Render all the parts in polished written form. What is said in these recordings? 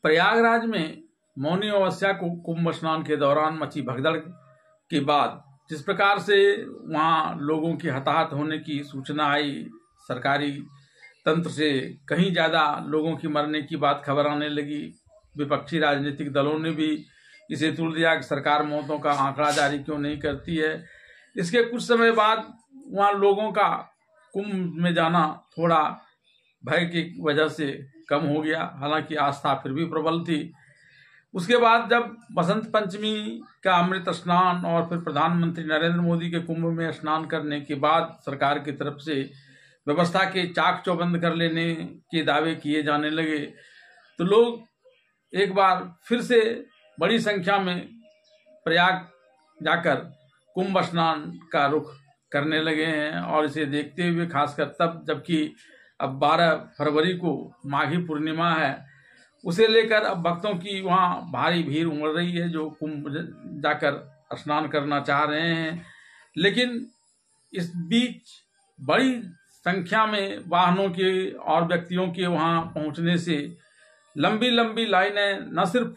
प्रयागराज में मौनी अमावस्या को कुंभ स्नान के दौरान मची भगदड़ के बाद जिस प्रकार से वहां लोगों की हताहत होने की सूचना आई, सरकारी तंत्र से कहीं ज़्यादा लोगों की मरने की बात खबर आने लगी। विपक्षी राजनीतिक दलों ने भी इसे तुल दिया कि सरकार मौतों का आंकड़ा जारी क्यों नहीं करती है। इसके कुछ समय बाद वहाँ लोगों का कुंभ में जाना थोड़ा भय की वजह से कम हो गया, हालांकि आस्था फिर भी प्रबल थी। उसके बाद जब बसंत पंचमी का अमृत स्नान और फिर प्रधानमंत्री नरेंद्र मोदी के कुंभ में स्नान करने के बाद सरकार की तरफ से व्यवस्था के चाक चौबंद कर लेने के दावे किए जाने लगे, तो लोग एक बार फिर से बड़ी संख्या में प्रयाग जाकर कुंभ स्नान का रुख करने लगे हैं। और इसे देखते हुए खासकर तब जबकि अब 12 फरवरी को माघी पूर्णिमा है, उसे लेकर अब भक्तों की वहाँ भारी भीड़ उमड़ रही है जो कुंभ जाकर स्नान करना चाह रहे हैं। लेकिन इस बीच बड़ी संख्या में वाहनों के और व्यक्तियों के वहाँ पहुँचने से लंबी लंबी लाइनें न सिर्फ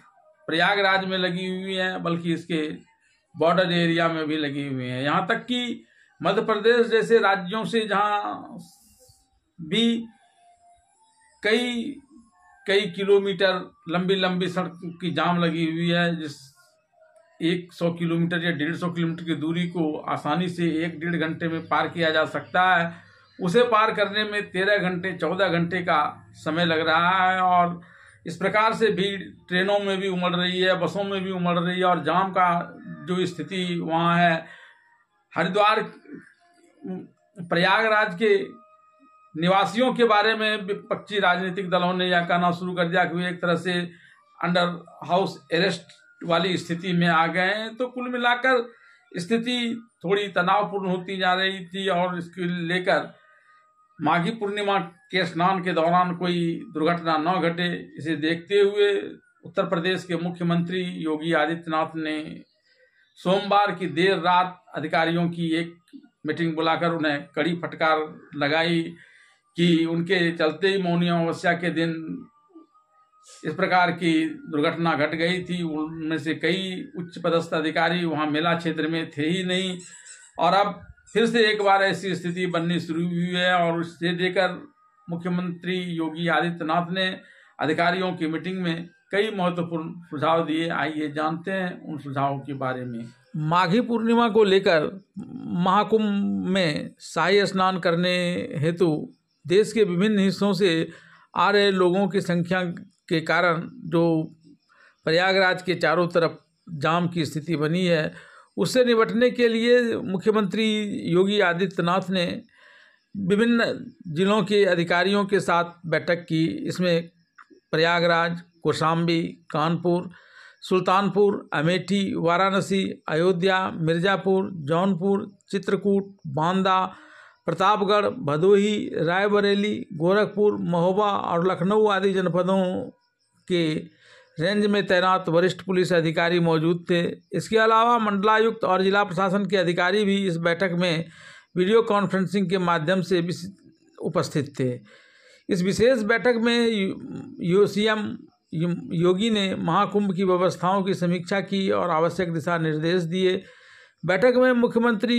प्रयागराज में लगी हुई हैं बल्कि इसके बॉर्डर एरिया में भी लगी हुई हैं। यहाँ तक कि मध्य प्रदेश जैसे राज्यों से जहाँ भी कई किलोमीटर लंबी लंबी सड़क की जाम लगी हुई है, जिस 100 किलोमीटर या 150 किलोमीटर की दूरी को आसानी से 1-1.5 घंटे में पार किया जा सकता है, उसे पार करने में 13 घंटे 14 घंटे का समय लग रहा है। और इस प्रकार से भीड़ ट्रेनों में भी उमड़ रही है, बसों में भी उमड़ रही है। और जाम का जो स्थिति वहाँ है, हरिद्वार प्रयागराज के निवासियों के बारे में विपक्षी राजनीतिक दलों ने यह कहना शुरू कर दिया कि वे एक तरह से अंडर हाउस अरेस्ट वाली स्थिति में आ गए हैं। तो कुल मिलाकर स्थिति थोड़ी तनावपूर्ण होती जा रही थी और इसके लेकर माघी पूर्णिमा के स्नान के दौरान कोई दुर्घटना न घटे, इसे देखते हुए उत्तर प्रदेश के मुख्यमंत्री योगी आदित्यनाथ ने सोमवार की देर रात अधिकारियों की एक मीटिंग बुलाकर उन्हें कड़ी फटकार लगाई कि उनके चलते ही मौनी अमावस्या के दिन इस प्रकार की दुर्घटना घट गई थी। उनमें से कई उच्च पदस्थ अधिकारी वहां मेला क्षेत्र में थे ही नहीं, और अब फिर से एक बार ऐसी स्थिति बननी शुरू हुई है। और उससे लेकर मुख्यमंत्री योगी आदित्यनाथ ने अधिकारियों की मीटिंग में कई महत्वपूर्ण सुझाव दिए। आइए जानते हैं उन सुझावों के बारे में। माघी पूर्णिमा को लेकर महाकुंभ में शाही स्नान करने हेतु देश के विभिन्न हिस्सों से आ रहे लोगों की संख्या के कारण जो प्रयागराज के चारों तरफ जाम की स्थिति बनी है, उससे निपटने के लिए मुख्यमंत्री योगी आदित्यनाथ ने विभिन्न जिलों के अधिकारियों के साथ बैठक की। इसमें प्रयागराज, कौशाम्बी, कानपुर, सुल्तानपुर, अमेठी, वाराणसी, अयोध्या, मिर्ज़ापुर, जौनपुर, चित्रकूट, बांदा, प्रतापगढ़, भदोही, रायबरेली, गोरखपुर, महोबा और लखनऊ आदि जनपदों के रेंज में तैनात वरिष्ठ पुलिस अधिकारी मौजूद थे। इसके अलावा मंडलायुक्त और जिला प्रशासन के अधिकारी भी इस बैठक में वीडियो कॉन्फ्रेंसिंग के माध्यम से उपस्थित थे। इस विशेष बैठक में सीएम योगी ने महाकुंभ की व्यवस्थाओं की समीक्षा की और आवश्यक दिशा निर्देश दिए। बैठक में मुख्यमंत्री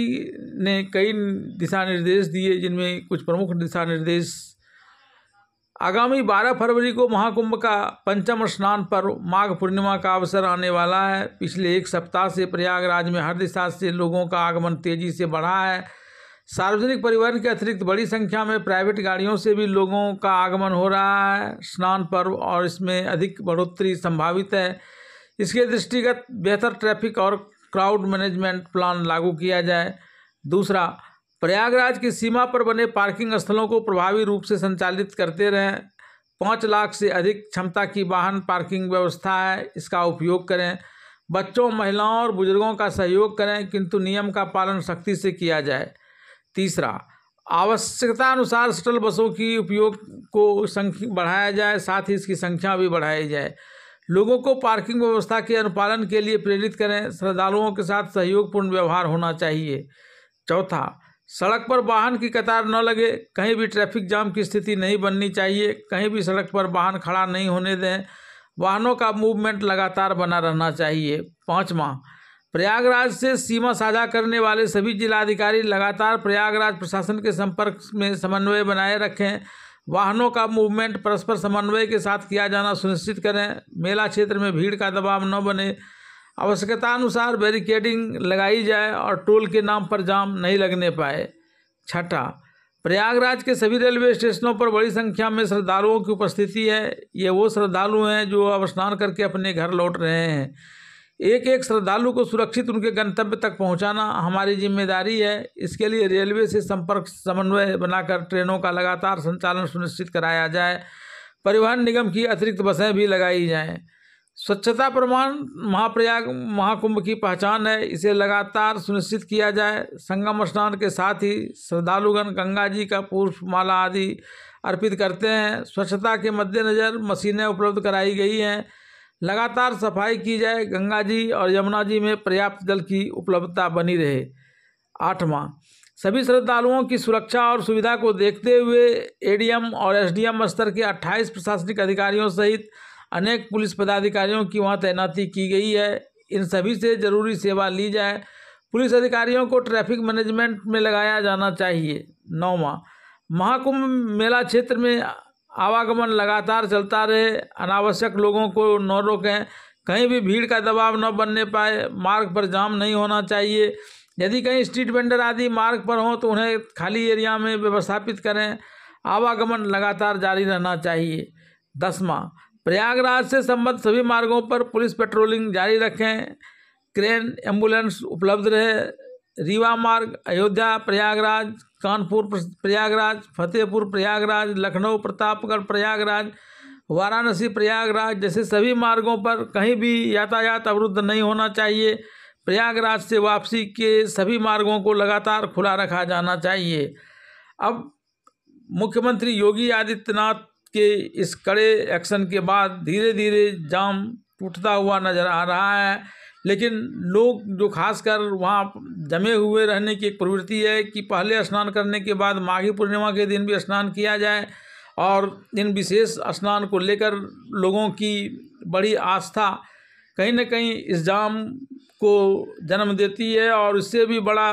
ने कई दिशा निर्देश दिए, जिनमें कुछ प्रमुख दिशा निर्देश आगामी 12 फरवरी को महाकुंभ का पंचम स्नान पर माघ पूर्णिमा का अवसर आने वाला है। पिछले एक सप्ताह से प्रयागराज में हर दिशा से लोगों का आगमन तेजी से बढ़ा है। सार्वजनिक परिवहन के अतिरिक्त बड़ी संख्या में प्राइवेट गाड़ियों से भी लोगों का आगमन हो रहा है स्नान पर्व, और इसमें अधिक बढ़ोतरी संभावित है। इसके दृष्टिगत बेहतर ट्रैफिक और क्राउड मैनेजमेंट प्लान लागू किया जाए। दूसरा, प्रयागराज की सीमा पर बने पार्किंग स्थलों को प्रभावी रूप से संचालित करते रहें। 5 लाख से अधिक क्षमता की वाहन पार्किंग व्यवस्था है, इसका उपयोग करें। बच्चों, महिलाओं और बुजुर्गों का सहयोग करें, किंतु नियम का पालन सख्ती से किया जाए। तीसरा, आवश्यकता अनुसार शटल बसों की उपयोग को बढ़ाया जाए, साथ ही इसकी संख्या भी बढ़ाई जाए। लोगों को पार्किंग व्यवस्था के अनुपालन के लिए प्रेरित करें। श्रद्धालुओं के साथ सहयोगपूर्ण व्यवहार होना चाहिए। चौथा, सड़क पर वाहन की कतार न लगे, कहीं भी ट्रैफिक जाम की स्थिति नहीं बननी चाहिए। कहीं भी सड़क पर वाहन खड़ा नहीं होने दें। वाहनों का मूवमेंट लगातार बना रहना चाहिए। 5वां, प्रयागराज से सीमा साझा करने वाले सभी जिलाधिकारी लगातार प्रयागराज प्रशासन के संपर्क में समन्वय बनाए रखें। वाहनों का मूवमेंट परस्पर समन्वय के साथ किया जाना सुनिश्चित करें। मेला क्षेत्र में भीड़ का दबाव न बने। आवश्यकतानुसार बैरिकेडिंग लगाई जाए और टोल के नाम पर जाम नहीं लगने पाए। 6, प्रयागराज के सभी रेलवे स्टेशनों पर बड़ी संख्या में श्रद्धालुओं की उपस्थिति है। ये वो श्रद्धालु हैं जो अब स्नान करके अपने घर लौट रहे हैं। एक एक श्रद्धालु को सुरक्षित उनके गंतव्य तक पहुंचाना हमारी जिम्मेदारी है। इसके लिए रेलवे से संपर्क समन्वय बनाकर ट्रेनों का लगातार संचालन सुनिश्चित कराया जाए। परिवहन निगम की अतिरिक्त बसें भी लगाई जाएं। स्वच्छता प्रमाण महाप्रयाग महाकुंभ की पहचान है, इसे लगातार सुनिश्चित किया जाए। संगम स्नान के साथ ही श्रद्धालुगण गंगा जी का पुष्प माला आदि अर्पित करते हैं। स्वच्छता के मद्देनज़र मशीनें उपलब्ध कराई गई हैं। लगातार सफाई की जाए। गंगा जी और यमुना जी में पर्याप्त जल की उपलब्धता बनी रहे। 8वां, सभी श्रद्धालुओं की सुरक्षा और सुविधा को देखते हुए एडीएम और एसडीएम स्तर के 28 प्रशासनिक अधिकारियों सहित अनेक पुलिस पदाधिकारियों की वहां तैनाती की गई है। इन सभी से जरूरी सेवा ली जाए। पुलिस अधिकारियों को ट्रैफिक मैनेजमेंट में लगाया जाना चाहिए। 9वां, महाकुंभ मेला क्षेत्र में आवागमन लगातार चलता रहे। अनावश्यक लोगों को न रोकें। कहीं भी भीड़ का दबाव न बनने पाए। मार्ग पर जाम नहीं होना चाहिए। यदि कहीं स्ट्रीट वेंडर आदि मार्ग पर हों तो उन्हें खाली एरिया में व्यवस्थापित करें। आवागमन लगातार जारी रहना चाहिए। 10वां, प्रयागराज से संबद्ध सभी मार्गों पर पुलिस पेट्रोलिंग जारी रखें। क्रेन एम्बुलेंस उपलब्ध रहे। रीवा मार्ग, अयोध्या प्रयागराज, कानपुर प्रयागराज, फतेहपुर प्रयागराज, लखनऊ प्रतापगढ़ प्रयागराज, वाराणसी प्रयागराज जैसे सभी मार्गों पर कहीं भी यातायात अवरुद्ध नहीं होना चाहिए। प्रयागराज से वापसी के सभी मार्गों को लगातार खुला रखा जाना चाहिए। अब मुख्यमंत्री योगी आदित्यनाथ के इस कड़े एक्शन के बाद धीरे धीरे जाम टूटता हुआ नजर आ रहा है, लेकिन लोग जो खासकर वहाँ जमे हुए रहने की एक प्रवृत्ति है कि पहले स्नान करने के बाद माघी पूर्णिमा के दिन भी स्नान किया जाए, और इन विशेष स्नान को लेकर लोगों की बड़ी आस्था कहीं न कहीं इस जाम को जन्म देती है। और इससे भी बड़ा,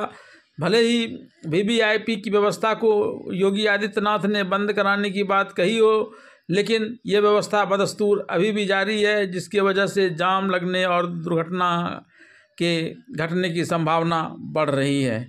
भले ही वीवीआईपी की व्यवस्था को योगी आदित्यनाथ ने बंद कराने की बात कही हो, लेकिन ये व्यवस्था बदस्तूर अभी भी जारी है, जिसकी वजह से जाम लगने और दुर्घटना के घटने की संभावना बढ़ रही है।